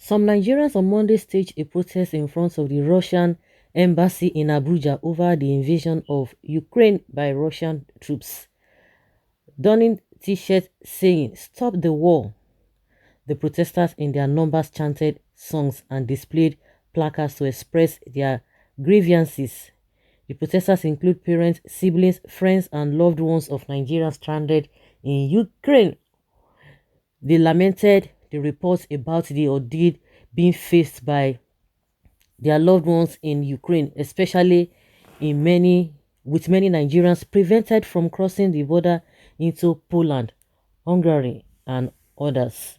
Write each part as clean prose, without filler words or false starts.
Some Nigerians on Monday staged a protest in front of the Russian embassy in Abuja over the invasion of Ukraine by Russian troops, donning t-shirts saying "Stop the war." The protesters in their numbers chanted songs and displayed placards to express their grievances. The protesters include parents, siblings, friends, and loved ones of Nigerians stranded in Ukraine. They lamented the reports about the ordeal being faced by their loved ones in Ukraine, especially in many with many Nigerians prevented from crossing the border into Poland, Hungary, and others.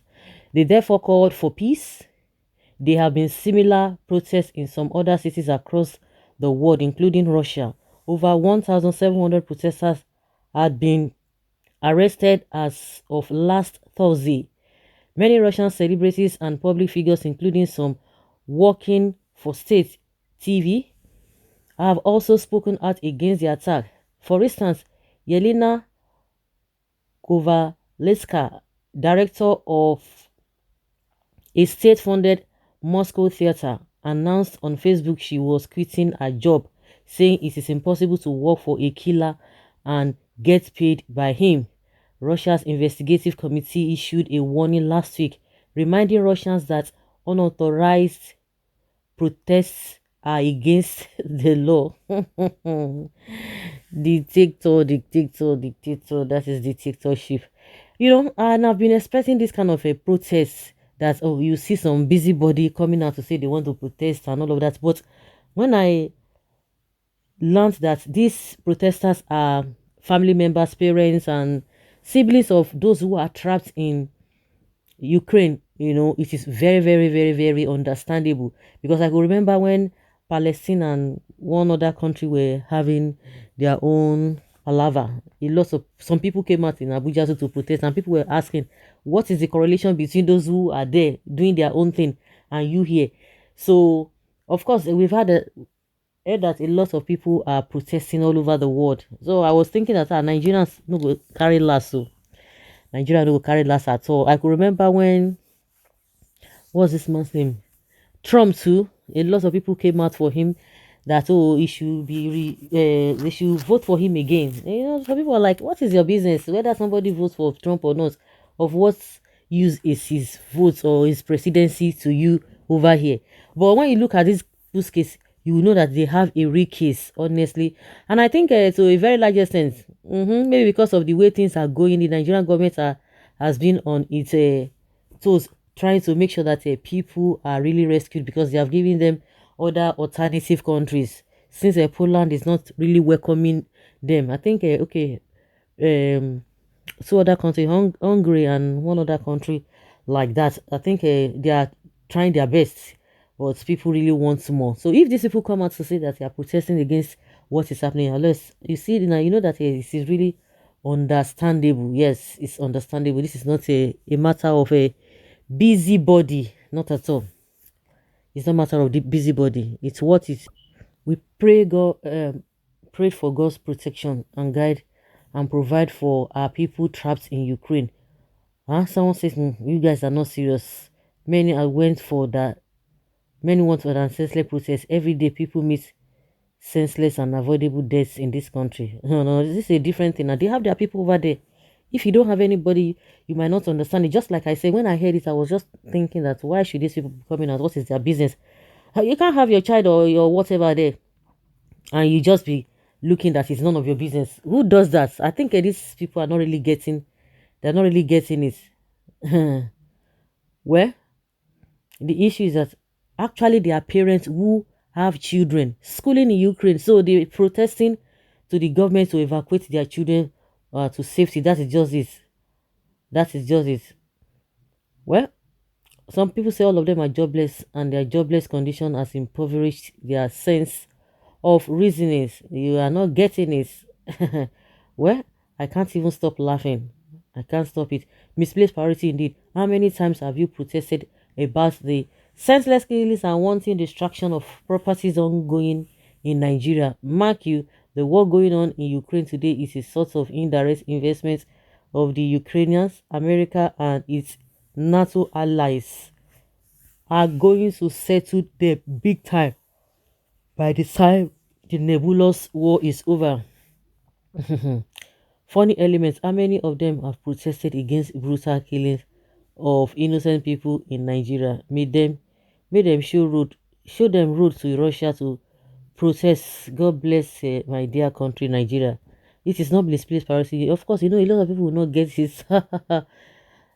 They therefore called for peace. There have been similar protests in some other cities across the world, including Russia. Over 1,700 protesters had been arrested as of last Thursday. Many Russian celebrities and public figures, including some working for state TV, have also spoken out against the attack. For instance, Yelena Kovalevska, director of a state-funded Moscow theater, announced on Facebook she was quitting her job, saying it is impossible to work for a killer and get paid by him. Russia's investigative committee issued a warning last week, reminding Russians that unauthorized protests are against the law. The dictator, that is dictatorship. And I've been expecting this kind of a protest that, oh, you see some busybody coming out to say they want to protest and all of that. But when I learned that these protesters are family members, parents, and siblings of those who are trapped in Ukraine, it is very, very, very, very understandable, because I could remember when Palestine and one other country were having their own palava. Some people came out in Abuja to protest, and people were asking, what is the correlation between those who are there doing their own thing and you here? So, of course, we've heard that a lot of people are protesting all over the world. So I was thinking that Nigerians no go carry last, so Nigeria no go carry last at all. I could remember when, what's this man's name? Trump too. A lot of people came out for him, that he should they should vote for him again. Some people are like, what is your business whether somebody votes for Trump or not? Of what use is his vote or his presidency to you over here? But when you look at this case, you will know that they have a real case, honestly. And I think to a very large extent, maybe because of the way things are going, the Nigerian government has been on its toes, trying to make sure that people are really rescued, because they have given them other alternative countries, since Poland is not really welcoming them. I think two other countries, Hungary and one other country like that. I think they are trying their best, but people really want more. So if these people come out to say that they are protesting against what is happening, unless you see now, you know that this is really understandable. Yes, it's understandable. This is not a matter of a busybody, not at all. It's not a matter of the busybody. It's what is. We pray for God's protection and guide and provide for our people trapped in Ukraine. Someone says, you guys are not serious. Many went for that. Many want for an senseless protest. Every day people meet senseless and avoidable deaths in this country. No, this is a different thing. Now they have their people over there. If you don't have anybody, you might not understand it. Just like I said, when I heard it, I was just thinking that why should these people be coming out? What is their business? You can't have your child or your whatever there, and you just be looking that it's none of your business. Who does that? I think these people are not really getting. They're not really getting it. Well, the issue is that actually there are parents who have children schooling in Ukraine, so they're protesting to the government to evacuate their children to safety. That is just it. That is just it. Well, some people say all of them are jobless, and their jobless condition has impoverished their sense of reasoning. You are not getting it. Well, I can't even stop laughing. I can't stop it. Misplaced priority indeed. How many times have you protested about the senseless killings and wanting destruction of properties ongoing in Nigeria? Mark you, the war going on in Ukraine today is a sort of indirect investment of the Ukrainians, America, and its NATO allies. are going to settle them big time by the time the nebulous war is over. Funny elements, how many of them have protested against brutal killings of innocent people in Nigeria? Made them show them road to Russia to protest. God bless my dear country, Nigeria. This is not misplaced priority. Of course, a lot of people will not get it.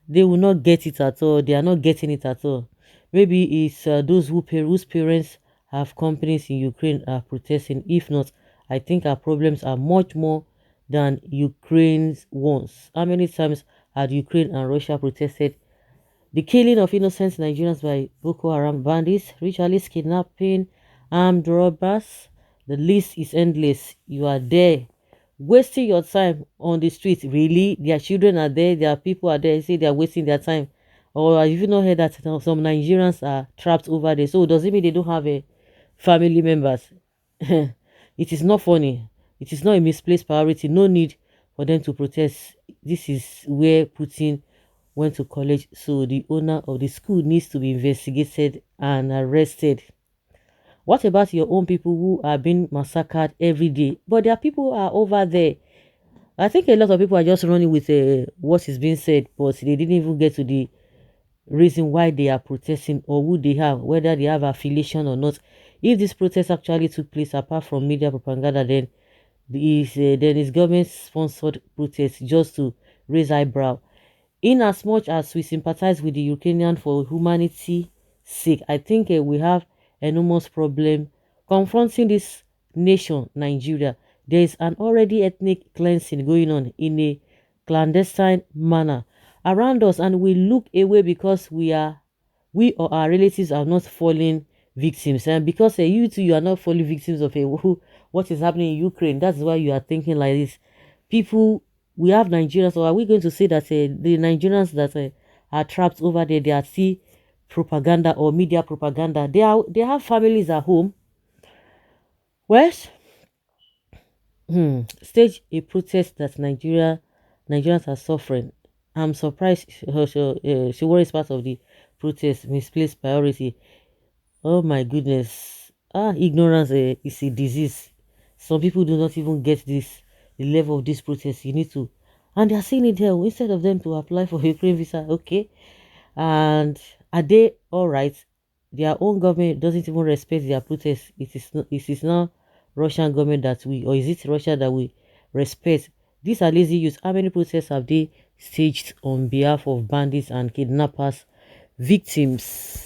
They will not get it at all. They are not getting it at all. Maybe it's those whose parents have companies in Ukraine are protesting. If not, I think our problems are much more than Ukraine's ones. How many times had Ukraine and Russia protested the killing of innocent Nigerians by Boko Haram bandits, ritualists, kidnapping, armed robbers? The list is endless. You are there wasting your time on the street. Really, their children are there, their people are there. You say they are wasting their time. Or have you not heard that some Nigerians are trapped over there? So does it mean they don't have a family members? It is not funny. It is not a misplaced priority. No need for them to protest. This is where Putin went to college. So the owner of the school needs to be investigated and arrested. What about your own people who are being massacred every day? But their people are over there. I think a lot of people are just running with what is being said, but they didn't even get to the reason why they are protesting or who they have, whether they have affiliation or not. If this protest actually took place apart from media propaganda, then it's government-sponsored protest just to raise eyebrow. In as much as we sympathize with the Ukrainian for humanity sake, I think we have enormous problem confronting this nation, Nigeria. There is an already ethnic cleansing going on in a clandestine manner around us, and we look away because we or our relatives are not falling victims, and because you too you are not falling victims of what is happening in Ukraine. That's why you are thinking like this. People, we have Nigerians, or are we going to say that the Nigerians that are trapped over there, they are still propaganda or media propaganda? They have families at home. Well, stage a protest that Nigerians are suffering. I'm surprised she was part of the protest. Misplaced priority. Oh my goodness. Ignorance is a disease. Some people do not even get the level of this protest. You need to, and they are saying it here instead of them to apply for Ukraine visa. Okay, and are they all right? Their own government doesn't even respect their protest. It is not Russian government that we, or is it Russia that we respect? These are lazy youths. How many protests have they staged on behalf of bandits and kidnappers victims?